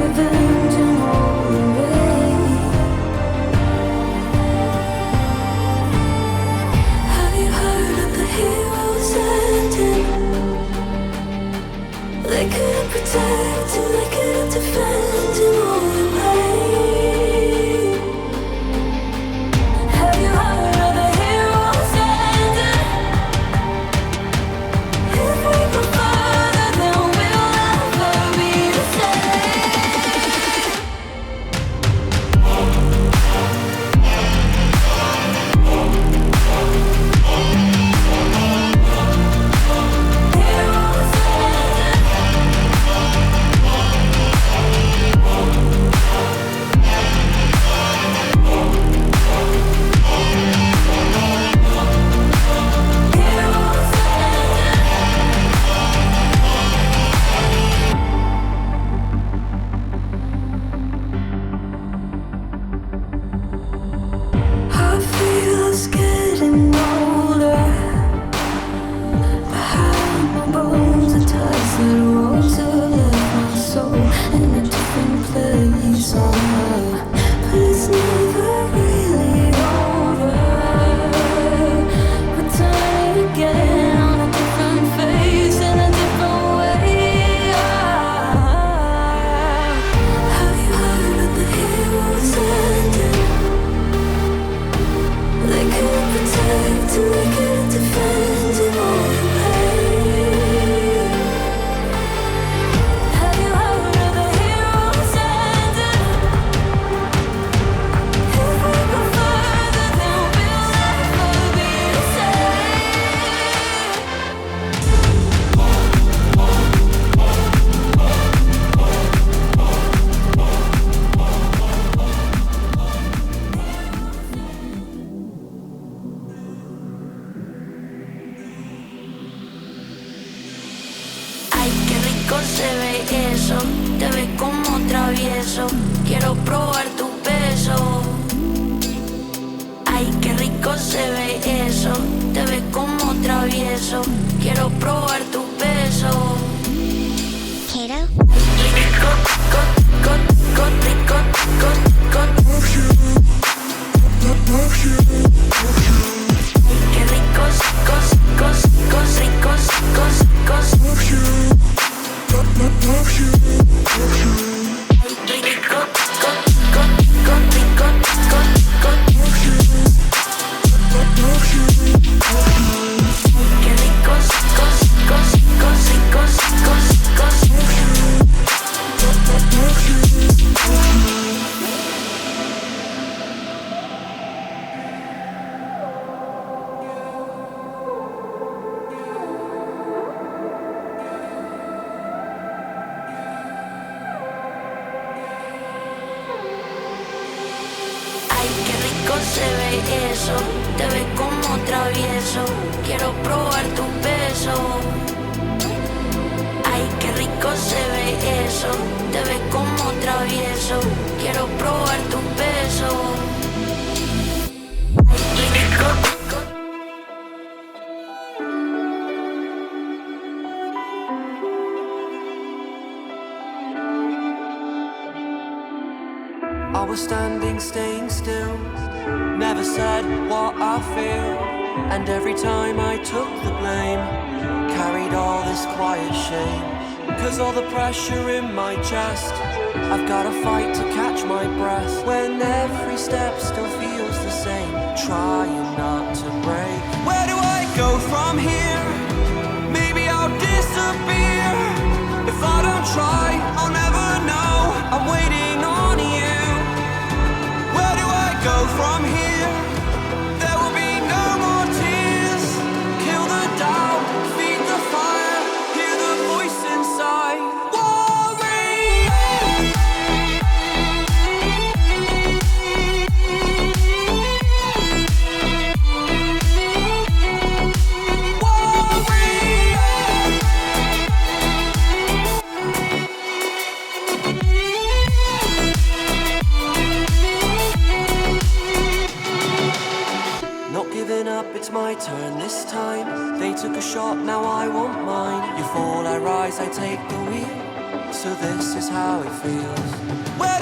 revenge and all the way. Have you heard of the heroes ending? They couldn't protect and they couldn't defend in all the way. Have you heard of the heroes ending? If we go further, then we'll never be the same. Heroes I feel it's getting older. Behind my bones, the ties that rose have left my soul in a different place. But it's never really over. Returning again on a different face in a different way. Have you heard of the heroes ending? They couldn't protect and they couldn't defend in all the way. Have you heard of the heroes ending? If we go further, then we'll never be the same. Ay, qué rico se ve eso, te ves como travieso, quiero probar tu beso. Ay, qué rico se ve eso, te ves como travieso, quiero probar tu beso. Quiero. Rico, rico, qué ricos, ricos, se ve eso, te ves como travieso, quiero probar tu beso. Ay, qué rico se ve eso, te ves como travieso, quiero probar tu beso. Ay, rico. I was standing, staying still, never said what I feel. And every time I took the blame, carried all this quiet shame. Cause all the pressure in my chest, I've gotta fight to catch my breath. When every step still feels the same, trying not to break. Where do I go from here? Maybe I'll disappear. If I don't try, I'll never know. I'm waiting on you. Where do I go from here? There will be no more tears. Kill the doubt, feed the fire, hear the voice inside. It's my turn this time. They took a shot, now I want mine. You fall, I rise, I take the wheel. so this is how it feels. When